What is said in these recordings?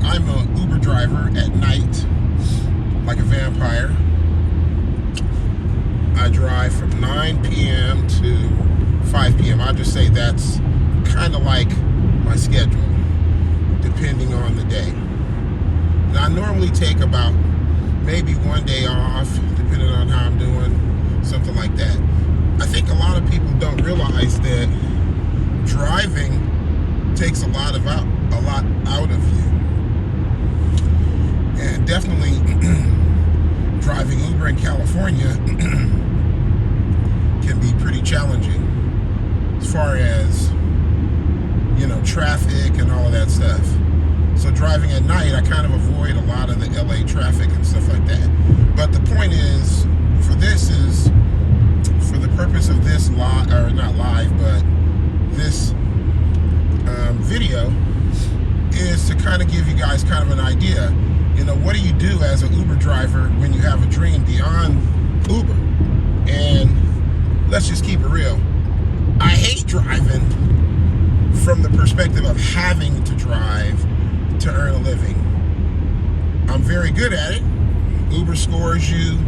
I'm an Uber driver at night, like a vampire. I drive from 9 p.m. to 5 p.m. I'll just say that's kind of like my schedule, depending on the day. And I normally take about maybe one day off, depending on how I'm doing, something like that. I think a lot of people don't realize that driving takes a lot out of you. And definitely driving Uber in California can be pretty challenging as far as, traffic and all of that stuff. So driving at night, I kind of avoid a lot of the LA traffic and stuff like that. But the point is, for the purpose of this this video is to kind of give you guys kind of an idea. What do you do as an Uber driver when you have a dream beyond Uber? And let's just keep it real. I hate driving from the perspective of having to drive to earn a living. I'm very good at it. Uber scores you,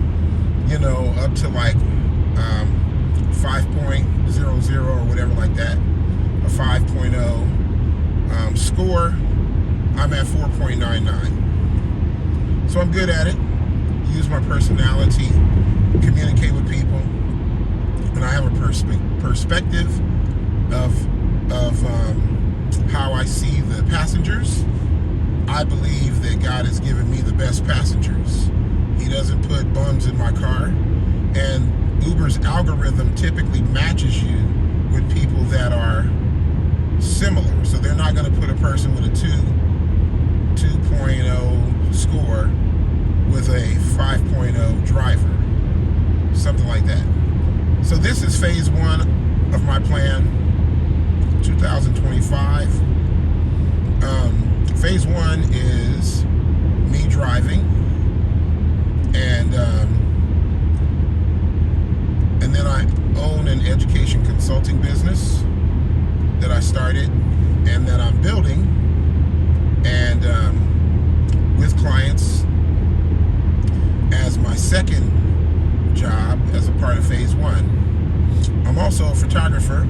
up to like 5.00 or whatever like that, a 5.0 score. I'm at 4.99. So I'm good at it. Use my personality, communicate with people, and I have a perspective of how I see the passengers. I believe that God has given me the best passengers. He doesn't put bums in my car, and Uber's algorithm typically matches you with people that are similar. So they're not going to put a person with a 2.0 score with a 5.0 driver, something like that. So this is phase one of my plan, 2025. Phase one is me driving, and then I own an education consulting business that I started and that I'm building, and with clients as my second job as a part of phase one. I'm also a photographer,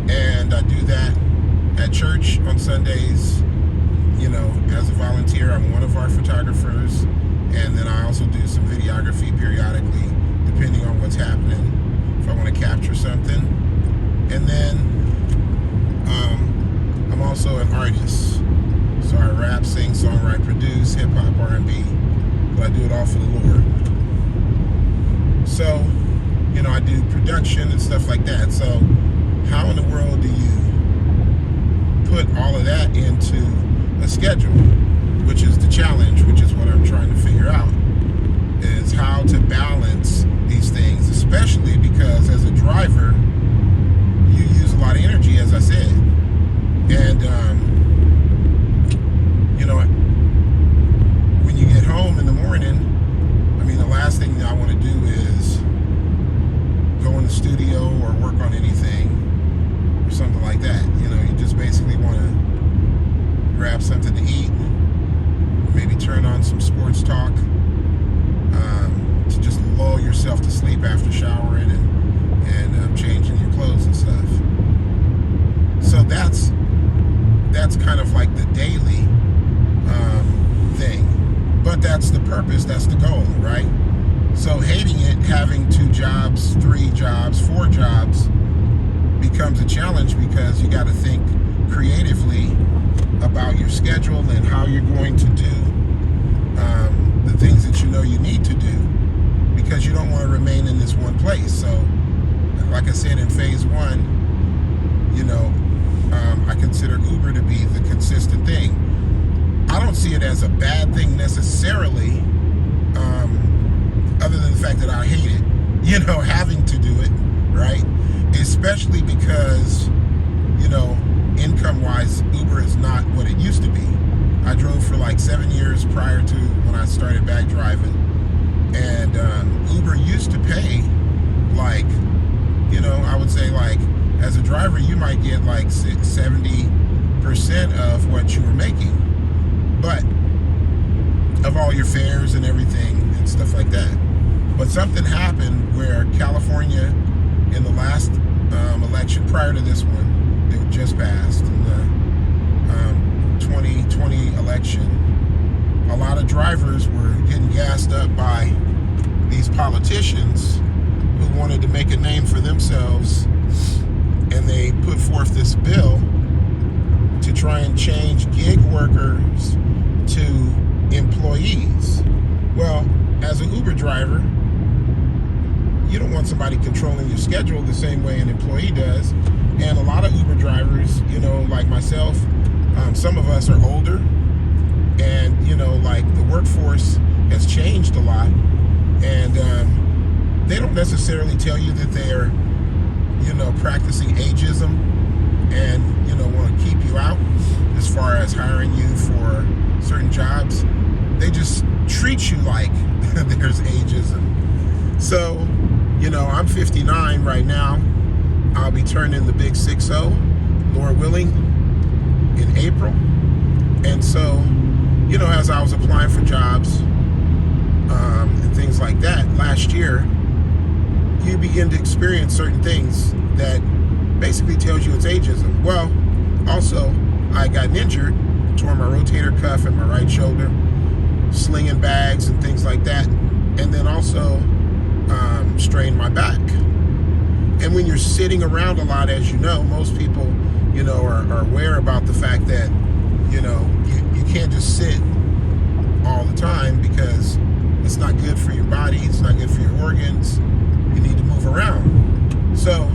and I do that at church on Sundays. As a volunteer, I'm one of our photographers, and then I also do some videography periodically, depending on what's happening, if I want to capture something. And then I'm also an artist. So I rap, sing, songwrite, produce, hip-hop, R&B, but I do it all for the Lord. So, I do production and stuff like that. So how in the world do you put all of that into a schedule, which is the challenge, which is what I'm trying to figure out, is how to balance these things, especially because as a driver, you use a lot of energy, as I said. And, when you get home in the morning, the last thing that I want to do is go in the studio or work on anything or something like that. You just basically want to grab something to eat, maybe turn on some sports talk, to just lull yourself to sleep after showering and changing your clothes and stuff. So that's kind of like the daily thing. But that's the purpose, that's the goal, right? So hating it, having 2 jobs, 3 jobs, 4 jobs becomes a challenge, because you got to think creatively about your schedule and how you're going to do the things that you need to do, because you don't want to remain in this one place. So like I said, in phase one, I consider Uber to be the consistent thing. I don't see it as a bad thing necessarily, other than the fact that I hate it, having to do it, right? Especially because, income-wise, Uber is not what it used to be. I drove for like 7 years prior to when I started back driving, and Uber used to pay like, I would say like, as a driver, you might get like 70% of what you were making. but of all your fares and everything and stuff like that. But something happened where California, in the last election prior to this one, that just passed in the 2020 election, a lot of drivers were getting gassed up by these politicians who wanted to make a name for themselves, and they put forth this bill to try and change gig workers to employees. Well, as an Uber driver, you don't want somebody controlling your schedule the same way an employee does. And a lot of Uber drivers, like myself, some of us are older, and like the workforce has changed a lot, and they don't necessarily tell you that they're practicing ageism and want to keep you out as far as hiring you for certain jobs. They just treat you like there's ageism. So I'm 59 right now. I'll be turning the big 6-0, Lord willing, in April. And so as I was applying for jobs and things like that last year, you begin to experience certain things that basically tells you it's ageism. Well, also, I got injured, tore my rotator cuff in my right shoulder, slinging bags and things like that, and then also strained my back. And when you're sitting around a lot, as most people, are aware about the fact that, you can't just sit all the time, because it's not good for your body, it's not good for your organs. You need to move around. So,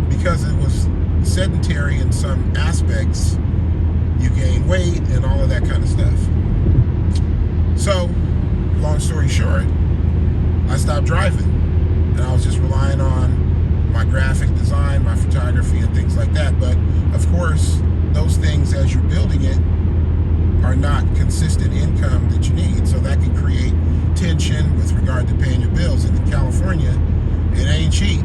because it was sedentary in some aspects, you gain weight and all of that kind of stuff. So, long story short, I stopped driving, and I was just relying on my graphic design, my photography, and things like that. But of course, those things, as you're building it, are not consistent income that you need. So that can create tension with regard to paying your bills. And in California, it ain't cheap,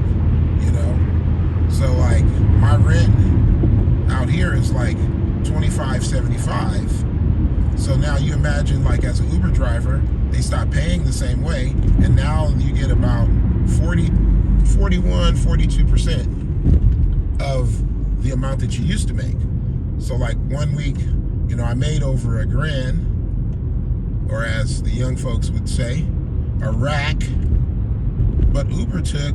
So like my rent out here is like $25.75. So now you imagine, like, as an Uber driver, they stop paying the same way, and now you get about 42% of the amount that you used to make. So like 1 week, I made over $1,000, or as the young folks would say, a rack. But Uber took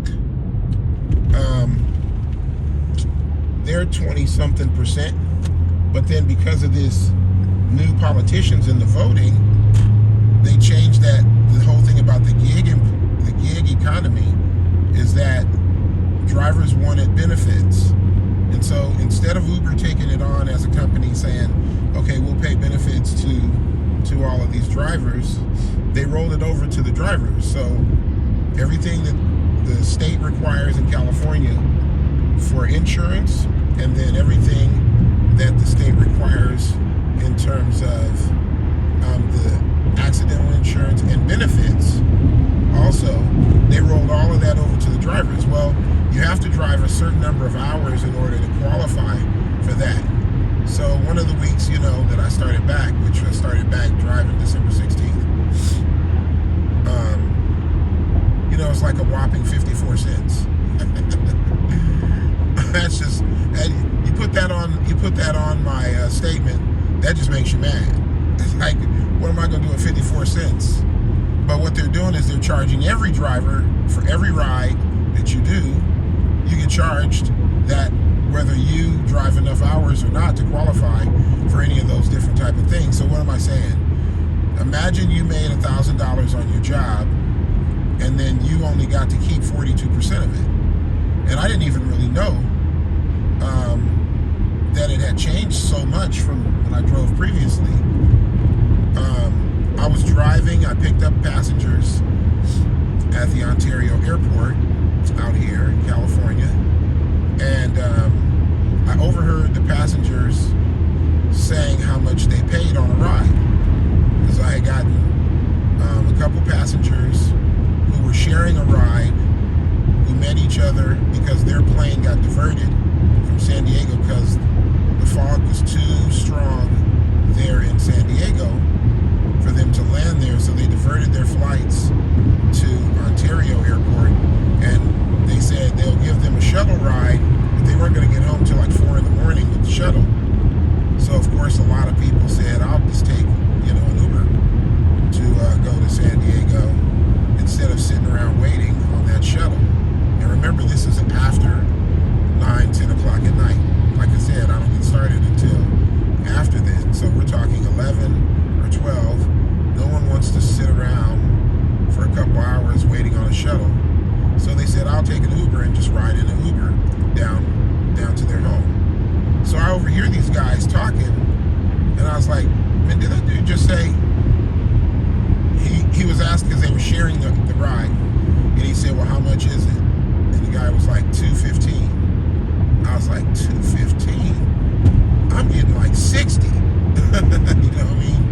their 20-something%. But then because of this new politicians in the voting, they changed that. The whole thing about the gig economy is that drivers wanted benefits. And so instead of Uber taking it on as a company saying, okay, we'll pay benefits to all of these drivers, they rolled it over to the drivers. So everything that the state requires in California for insurance, and then everything that the state requires in terms of the accidental insurance and benefits, also, they rolled all of that over to the drivers. Well, you have to drive a certain number of hours in order to qualify for that. So one of the weeks, that I started back, which I started back driving December 16th, it's like a whopping 54 cents. That's just, you put that on my statement, that just makes you mad. It's like, what am I going to do with 54 cents? But what they're doing is they're charging every driver for every ride that you do. You get charged that whether you drive enough hours or not to qualify for any of those different type of things. So what am I saying? Imagine you made $1,000 on your job, and then you only got to keep 42% of it. And I didn't even really know that it had changed so much from when I drove previously. I was driving, I picked up passengers at the Ontario airport out here in California, and I overheard the passengers saying how much they paid on a ride, because I had gotten a couple passengers who were sharing a ride, who met each other because their plane got diverted from San Diego because the fog was too strong there in San Diego for them to land there. So they diverted their flights to Ontario Airport, and they said they'll give them a shuttle ride, but they weren't going to get home till like 4 in the morning with the shuttle. So of course a lot of people said, I'll just take, an Uber to go to San Diego instead of sitting around waiting on that shuttle. And remember, this is after 9, 10 o'clock at night. Like I said, I don't get started until after then. So we're talking 11 or 12. No one wants to sit around for a couple hours waiting on a shuttle. So they said, I'll take an Uber and just ride in an Uber down to their home. So I overhear these guys talking, and I was like, man, did that dude just say, he was asked because they were sharing the ride, and he said, well, how much is it? And the guy was like, $215. I was like, $215? I'm getting like 60. You know what I mean?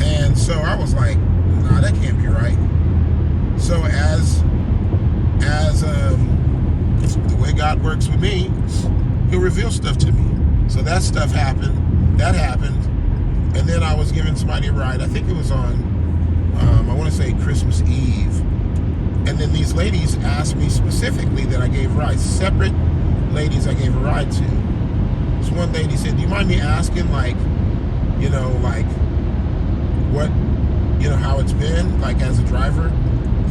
And so I was like, nah, that can't be right. So as the way God works with me, he'll reveal stuff to me. So that stuff happened. That happened. And then I was giving somebody a ride. I think it was on, I want to say Christmas Eve. And then these ladies asked me specifically that I gave rides. Separate ladies I gave a ride to. This one lady said, do you mind me asking, like what, how it's been, like as a driver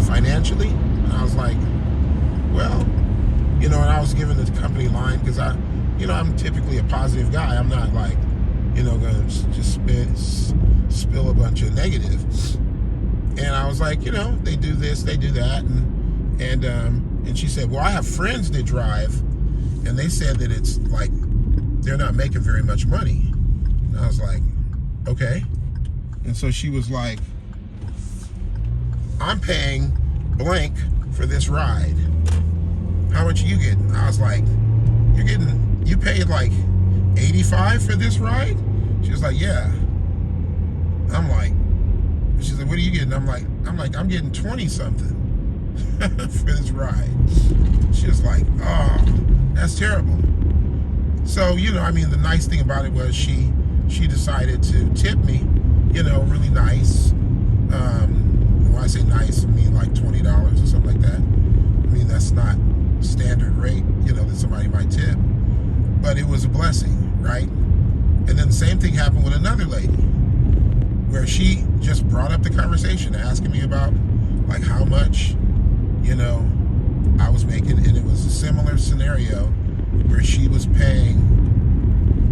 financially? And I was like, well, and I was giving the company line because I'm typically a positive guy. I'm not like, going to just spill a bunch of negative. And I was like, they do this, they do that. And she said, well, I have friends that drive, and they said that it's like, they're not making very much money. And I was like, okay. And so she was like, I'm paying blank for this ride. How much are you getting? I was like, you paid like $85 for this ride? She was like, yeah. I'm like, she's like, what are you getting? I'm like, I'm getting 20 something for this ride. She was like, oh, that's terrible. So, the nice thing about it was she decided to tip me, really nice. When I say nice, I mean like $20 or something like that. I mean, that's not standard rate, that somebody might tip. But it was a blessing, right? And then the same thing happened with another lady, where she just brought up the conversation, asking me about like how much, I was making. And it was a similar scenario where she was paying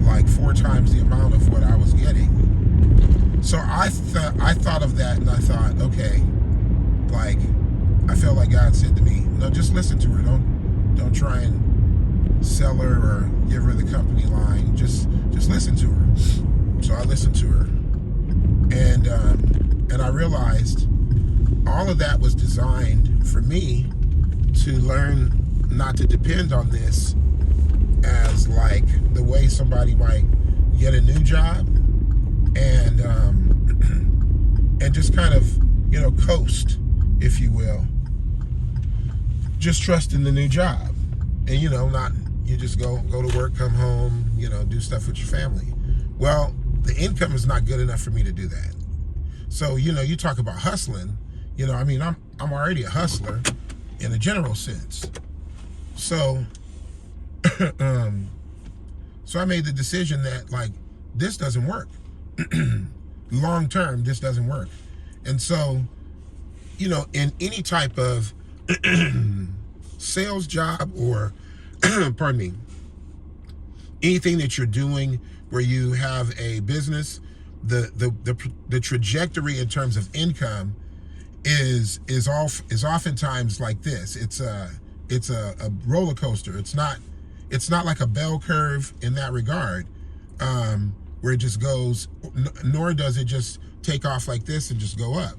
like 4 times the amount of what I was getting. So I thought of that, and I thought, okay, like, I felt like God said to me, no, just listen to her. Don't try and sell her or give her the company line. Just listen to her. So I listened to her, and I realized all of that was designed for me to learn not to depend on this as like the way somebody might get a new job and just kind of coast, if you will. Just trust in the new job, and not you just go to work, come home, do stuff with your family. Well, the income is not good enough for me to do that. So you talk about hustling. I'm already a hustler in a general sense. So so I made the decision that like this doesn't work. Long term, this doesn't work. And so in any type of sales job or pardon me, anything that you're doing where you have a business, the trajectory in terms of income is oftentimes like this. It's a roller coaster. It's not like a bell curve in that regard, where it just goes, nor does it just take off like this and just go up.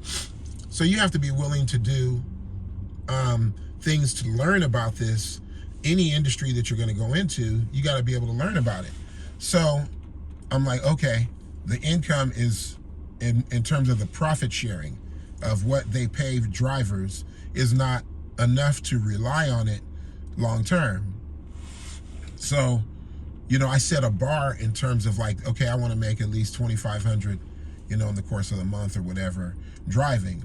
So you have to be willing to do things to learn about this. Any industry that you're going to go into, you got to be able to learn about it. So I'm like, okay, the income is in terms of the profit sharing of what they pay drivers is not enough to rely on it long term. So I set a bar in terms of like, okay, I want to make at least 2,500, in the course of the month or whatever, driving.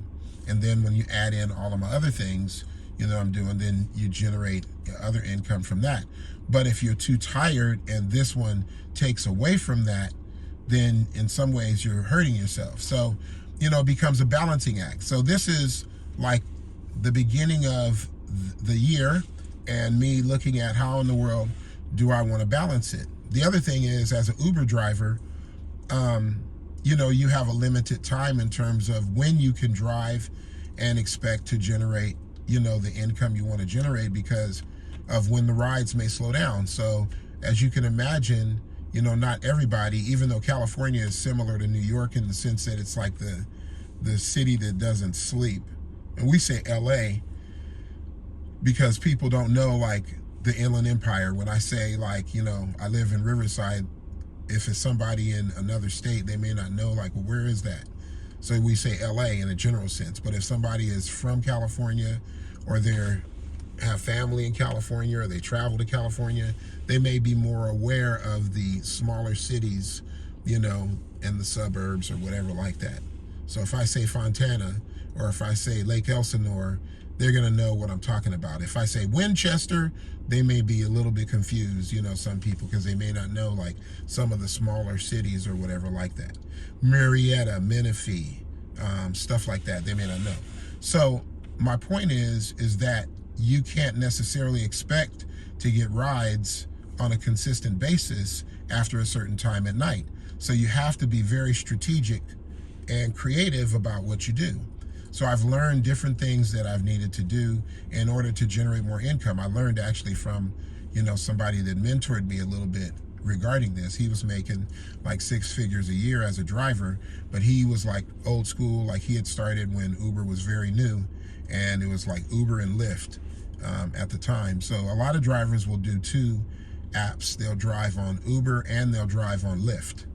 And then when you add in all of my other things, I'm doing, then you generate other income from that. But if you're too tired and this one takes away from that, then in some ways you're hurting yourself. So, it becomes a balancing act. So this is like the beginning of the year and me looking at how in the world do I want to balance it. The other thing is, as an Uber driver, you have a limited time in terms of when you can drive and expect to generate, the income you want to generate, because of when the rides may slow down. So as you can imagine, not everybody, even though California is similar to New York in the sense that it's like the city that doesn't sleep. And we say LA because people don't know like the Inland Empire. When I say like, I live in Riverside, if it's somebody in another state, they may not know like, well, where is that? So we say LA in a general sense. But if somebody is from California, or they have family in California, or they travel to California, they may be more aware of the smaller cities, in the suburbs or whatever like that. So if I say Fontana, or if I say Lake Elsinore, they're gonna know what I'm talking about. If I say Winchester, they may be a little bit confused, some people, because they may not know like some of the smaller cities or whatever like that. Marietta, Menifee, stuff like that, they may not know. So my point is that you can't necessarily expect to get rides on a consistent basis after a certain time at night. So you have to be very strategic and creative about what you do. So I've learned different things that I've needed to do in order to generate more income. I learned actually from, somebody that mentored me a little bit regarding this. He was making like 6 figures a year as a driver, but he was like old school. Like he had started when Uber was very new, and it was like Uber and Lyft at the time. So a lot of drivers will do 2 apps. They'll drive on Uber and they'll drive on Lyft.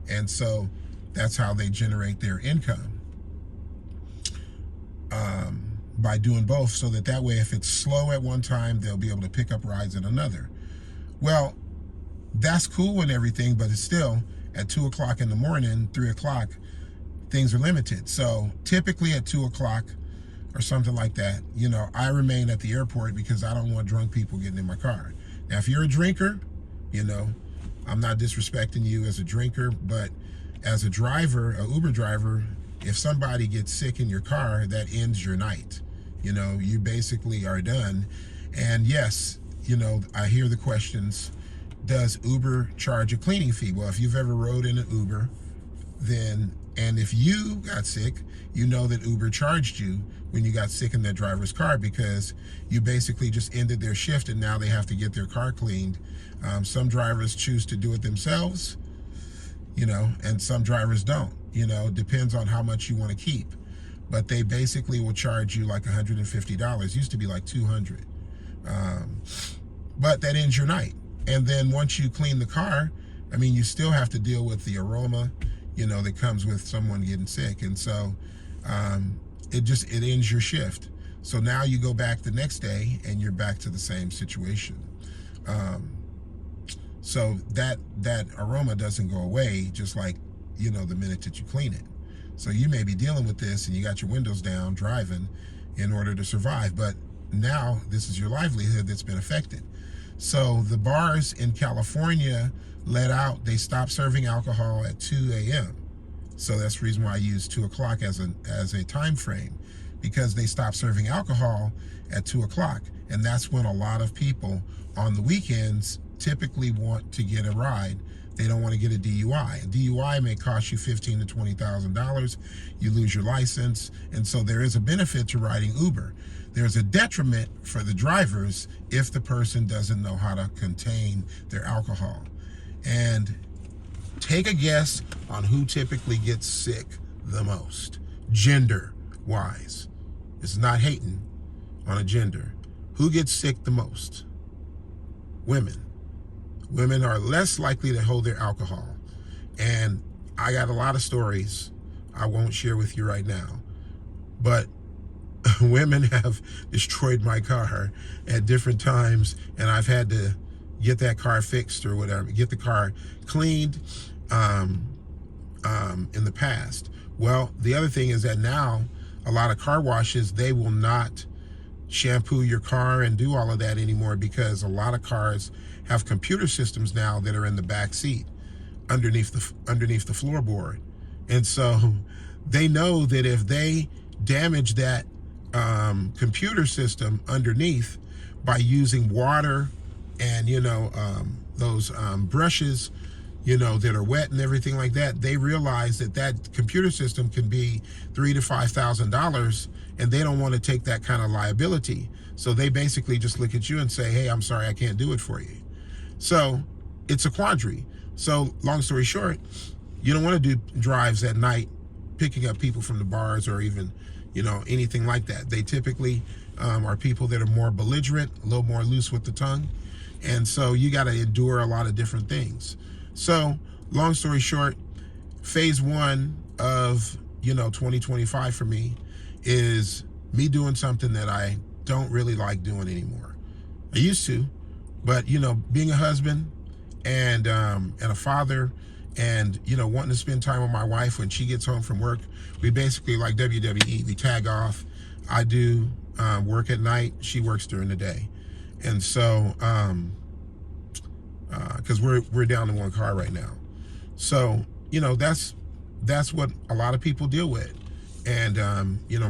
And so that's how they generate their income. By doing both, so that way if it's slow at one time, they'll be able to pick up rides at another. Well, that's cool and everything, but it's still at 2 o'clock in the morning, 3 o'clock, things are limited. So typically at 2 o'clock or something like that, I remain at the airport because I don't want drunk people getting in my car. Now, if you're a drinker, I'm not disrespecting you as a drinker, but as a driver, a Uber driver, if somebody gets sick in your car, that ends your night. You basically are done. And yes, I hear the questions, does Uber charge a cleaning fee? Well, if you've ever rode in an Uber, and if you got sick, that Uber charged you when you got sick in their driver's car, because you basically just ended their shift and now they have to get their car cleaned. Some drivers choose to do it themselves, and some drivers don't. Depends on how much you want to keep. But they basically will charge you like $150. Used to be like $200. But that ends your night. And then once you clean the car, you still have to deal with the aroma, that comes with someone getting sick. And so it ends your shift. So now you go back the next day and you're back to the same situation. So that aroma doesn't go away just like, the minute that you clean it. So you may be dealing with this and you got your windows down driving in order to survive, but now this is your livelihood that's been affected. So the bars in California they stopped serving alcohol at 2 a.m. So that's the reason why I use 2 o'clock as a time frame, because they stopped serving alcohol at 2 o'clock. And that's when a lot of people on the weekends typically want to get a ride. They don't want to get a DUI. A DUI may cost you $15,000 to $20,000. You lose your license. And so there is a benefit to riding Uber. There's a detriment for the drivers if the person doesn't know how to contain their alcohol. And take a guess on who typically gets sick the most, gender-wise. It's not hating on a gender. Who gets sick the most? Women. Women are less likely to hold their alcohol. And I got a lot of stories I won't share with you right now. But women have destroyed my car at different times, and I've had to, get that car fixed or whatever, get the car cleaned in the past. Well, the other thing is that now a lot of car washes, they will not shampoo your car and do all of that anymore, because a lot of cars have computer systems now that are in the back seat underneath the floorboard. And so they know that if they damage that computer system underneath by using water and those brushes that are wet and everything like that, they realize that that computer system can be $3,000 to $5,000, and they don't want to take that kind of liability. So they basically just look at you and say, hey, I'm sorry, I can't do it for you. So it's a quandary. So long story short, you don't want to do drives at night picking up people from the bars or even anything like that. They typically are people that are more belligerent, a little more loose with the tongue, and so you got to endure a lot of different things. So long story short, phase one of 2025 for me is me doing something that I don't really like doing anymore. I used to, but being a husband and a father, and wanting to spend time with my wife when she gets home from work. We basically, like WWE, we tag off. I do work at night, she works during the day, and so because we're down to one car right now. So that's what a lot of people deal with, and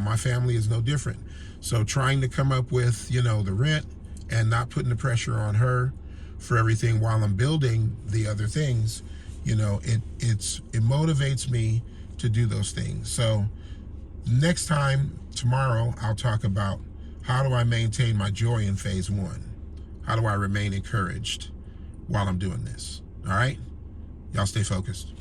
my family is no different. So trying to come up with the rent and not putting the pressure on her for everything while I'm building the other things, it motivates me to do those things. So next time, tomorrow, I'll talk about how do I maintain my joy in phase one? How do I remain encouraged while I'm doing this? All right? Y'all stay focused.